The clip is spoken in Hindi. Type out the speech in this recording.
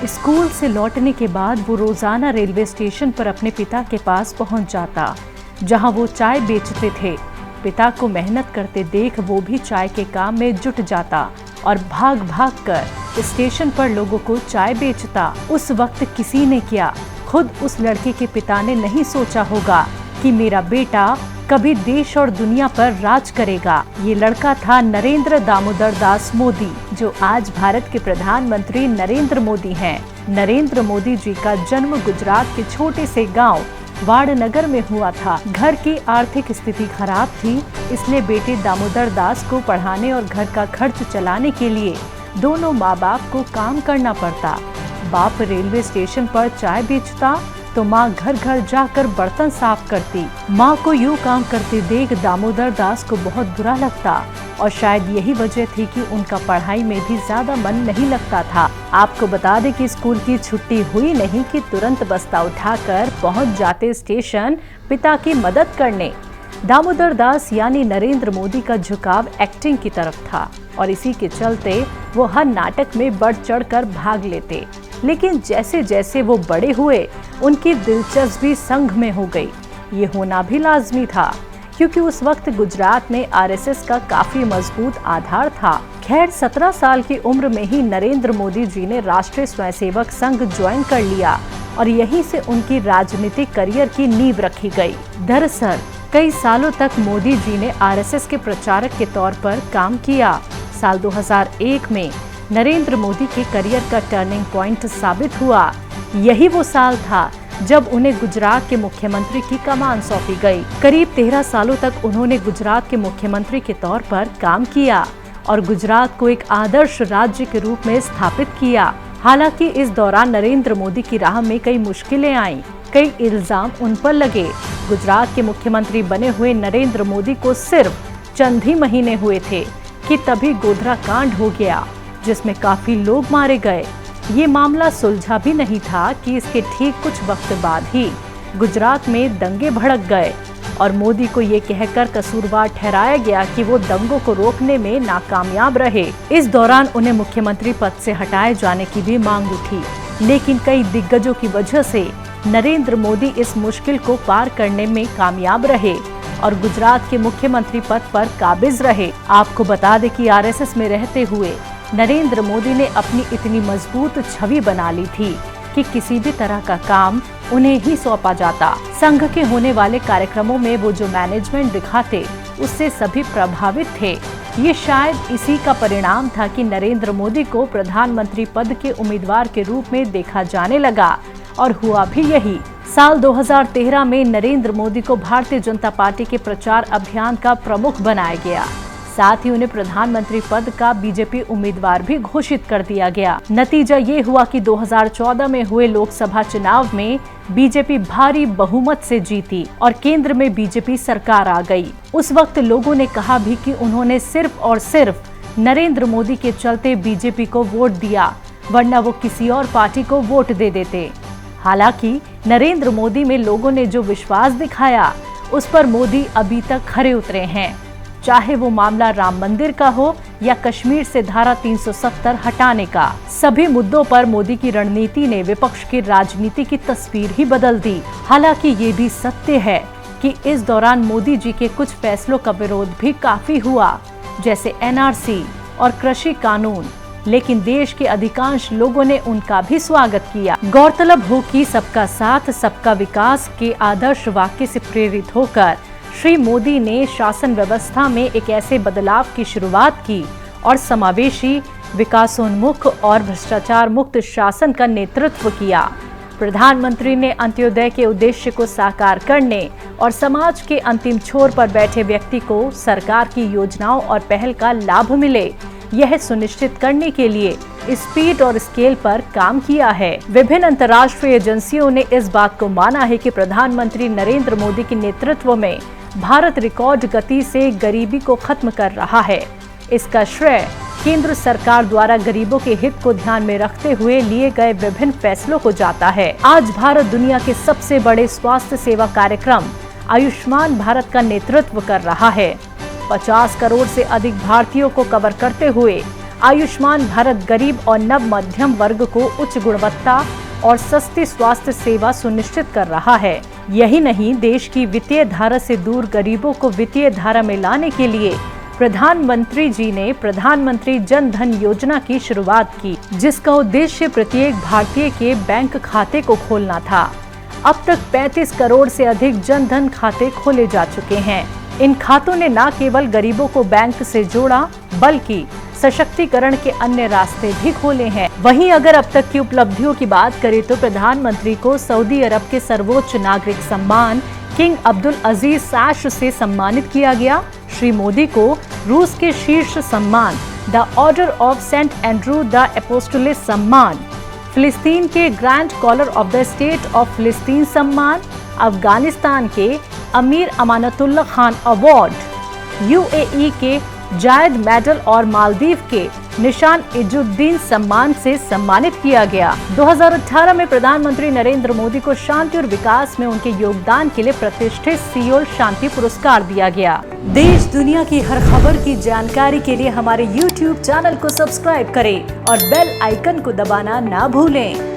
स्कूल से लौटने के बाद वो रोजाना रेलवे स्टेशन पर अपने पिता के पास पहुंच जाता, जहां वो चाय बेचते थे। पिता को मेहनत करते देख वो भी चाय के काम में जुट जाता और भाग भाग कर स्टेशन पर लोगों को चाय बेचता। उस वक्त किसी ने क्या, खुद उस लड़के के पिता ने नहीं सोचा होगा कि मेरा बेटा कभी देश और दुनिया पर राज करेगा। ये लड़का था नरेंद्र दामोदर दास मोदी, जो आज भारत के प्रधानमंत्री नरेंद्र मोदी हैं। नरेंद्र मोदी जी का जन्म गुजरात के छोटे से गांव वाड़नगर में हुआ था। घर की आर्थिक स्थिति खराब थी, इसलिए बेटे दामोदर दास को पढ़ाने और घर का खर्च चलाने के लिए दोनों माँ बाप को काम करना पड़ता। बाप रेलवे स्टेशन पर चाय बेचता तो माँ घर घर जाकर बर्तन साफ करती। माँ को यूँ काम करते देख दामोदर दास को बहुत बुरा लगता और शायद यही वजह थी कि उनका पढ़ाई में भी ज्यादा मन नहीं लगता था। आपको बता दें कि स्कूल की छुट्टी हुई नहीं कि तुरंत बस्ता उठाकर पहुंच जाते स्टेशन पिता की मदद करने। दामोदर दास यानी नरेंद्र मोदी का झुकाव एक्टिंग की तरफ था और इसी के चलते वो हर नाटक में बढ़ चढ़कर भाग लेते। लेकिन जैसे जैसे वो बड़े हुए उनकी दिलचस्पी संघ में हो गई। ये होना भी लाजमी था क्योंकि उस वक्त गुजरात में आरएसएस का काफी मजबूत आधार था। खैर 17 साल की उम्र में ही नरेंद्र मोदी जी ने राष्ट्रीय स्वयंसेवक संघ ज्वाइन कर लिया और यहीं से उनकी राजनीतिक करियर की नींव रखी गई। दरअसल कई सालों तक मोदी जी ने आरएसएस के प्रचारक के तौर पर काम किया। साल 2001 में नरेंद्र मोदी के करियर का टर्निंग पॉइंट साबित हुआ। यही वो साल था जब उन्हें गुजरात के मुख्यमंत्री की कमान सौंपी गई। करीब 13 सालों तक उन्होंने गुजरात के मुख्यमंत्री के तौर पर काम किया और गुजरात को एक आदर्श राज्य के रूप में स्थापित किया। हालांकि इस दौरान नरेंद्र मोदी की राह में कई मुश्किलें आईं, कई इल्जाम उन पर लगे। गुजरात के मुख्यमंत्री बने हुए नरेंद्र मोदी को सिर्फ चंद ही महीने हुए थे कि तभी गोधरा कांड हो गया, जिसमें काफी लोग मारे गए। ये मामला सुलझा भी नहीं था कि इसके ठीक कुछ वक्त बाद ही गुजरात में दंगे भड़क गए और मोदी को ये कहकर कसूरवार ठहराया गया कि वो दंगों को रोकने में नाकामयाब रहे। इस दौरान उन्हें मुख्यमंत्री पद से हटाए जाने की भी मांग उठी, लेकिन कई दिग्गजों की वजह से नरेंद्र मोदी इस मुश्किल को पार करने में कामयाब रहे और गुजरात के मुख्यमंत्री पद पर काबिज रहे। आपको बता दें कि आरएसएस में रहते हुए नरेंद्र मोदी ने अपनी इतनी मजबूत छवि बना ली थी कि किसी भी तरह का काम उन्हें ही सौंपा जाता। संघ के होने वाले कार्यक्रमों में वो जो मैनेजमेंट दिखाते उससे सभी प्रभावित थे। ये शायद इसी का परिणाम था कि नरेंद्र मोदी को प्रधानमंत्री पद के उम्मीदवार के रूप में देखा जाने लगा और हुआ भी यही। साल 2013 में नरेंद्र मोदी को भारतीय जनता पार्टी के प्रचार अभियान का प्रमुख बनाया गया। साथ ही उन्हें प्रधानमंत्री पद का बीजेपी उम्मीदवार भी घोषित कर दिया गया। नतीजा ये हुआ कि 2014 में हुए लोकसभा चुनाव में बीजेपी भारी बहुमत से जीती और केंद्र में बीजेपी सरकार आ गई। उस वक्त लोगों ने कहा भी कि उन्होंने सिर्फ और सिर्फ नरेंद्र मोदी के चलते बीजेपी को वोट दिया, वरना वो किसी और पार्टी को वोट दे देते। हालांकि नरेंद्र मोदी में लोगों ने जो विश्वास दिखाया उस पर मोदी अभी तक खरे उतरे हैं। चाहे वो मामला राम मंदिर का हो या कश्मीर से धारा 370 हटाने का, सभी मुद्दों पर मोदी की रणनीति ने विपक्ष की राजनीति की तस्वीर ही बदल दी। हालांकि ये भी सत्य है कि इस दौरान मोदी जी के कुछ फैसलों का विरोध भी काफी हुआ, जैसे एनआरसी और कृषि कानून, लेकिन देश के अधिकांश लोगों ने उनका भी स्वागत किया। गौरतलब हो कि सबका साथ सबका विकास के आदर्श वाक्य से प्रेरित होकर श्री मोदी ने शासन व्यवस्था में एक ऐसे बदलाव की शुरुआत की और समावेशी, विकासोन्मुख और भ्रष्टाचार मुक्त शासन का नेतृत्व किया। प्रधानमंत्री ने अंत्योदय के उद्देश्य को साकार करने और समाज के अंतिम छोर पर बैठे व्यक्ति को सरकार की योजनाओं और पहल का लाभ मिले, यह सुनिश्चित करने के लिए स्पीड और स्केल पर काम किया है। विभिन्न अंतर्राष्ट्रीय एजेंसियों ने इस बात को माना है कि प्रधानमंत्री नरेंद्र मोदी के नेतृत्व में भारत रिकॉर्ड गति से गरीबी को खत्म कर रहा है। इसका श्रेय केंद्र सरकार द्वारा गरीबों के हित को ध्यान में रखते हुए लिए गए विभिन्न फैसलों को जाता है। आज भारत दुनिया के सबसे बड़े स्वास्थ्य सेवा कार्यक्रम आयुष्मान भारत का नेतृत्व कर रहा है। 50 करोड़ से अधिक भारतीयों को कवर करते हुए आयुष्मान भारत गरीब और नव मध्यम वर्ग को उच्च गुणवत्ता और सस्ती स्वास्थ्य सेवा सुनिश्चित कर रहा है। यही नहीं, देश की वित्तीय धारा से दूर गरीबों को वित्तीय धारा में लाने के लिए प्रधानमंत्री जी ने प्रधानमंत्री जन धन योजना की शुरुआत की, जिसका उद्देश्य प्रत्येक भारतीय के बैंक खाते को खोलना था। अब तक 35 करोड़ से अधिक जन धन खाते खोले जा चुके हैं। इन खातों ने न केवल गरीबों को बैंक से जोड़ा, बल्कि सशक्तिकरण के अन्य रास्ते भी खोले हैं। वहीं अगर अब तक की उपलब्धियों की बात करें तो प्रधानमंत्री को सऊदी अरब के सर्वोच्च नागरिक सम्मान किंग अब्दुल अजीज साश से सम्मानित किया गया। श्री मोदी को रूस के शीर्ष सम्मान the Order of Saint Andrew the Apostle सम्मान, फिलिस्तीन के grand collar of the state of फिलिस्तीन सम्मान, अफगानिस्तान के अमीर अमानतुल्लाह खान अवार्ड, यूएई के जायद मेडल और मालदीव के निशान इजुद्दीन सम्मान से सम्मानित किया गया। 2018 में प्रधानमंत्री नरेंद्र मोदी को शांति और विकास में उनके योगदान के लिए प्रतिष्ठित सियोल शांति पुरस्कार दिया गया। देश दुनिया की हर खबर की जानकारी के लिए हमारे YouTube चैनल को सब्सक्राइब करें और बेल आइकन को दबाना ना भूलें।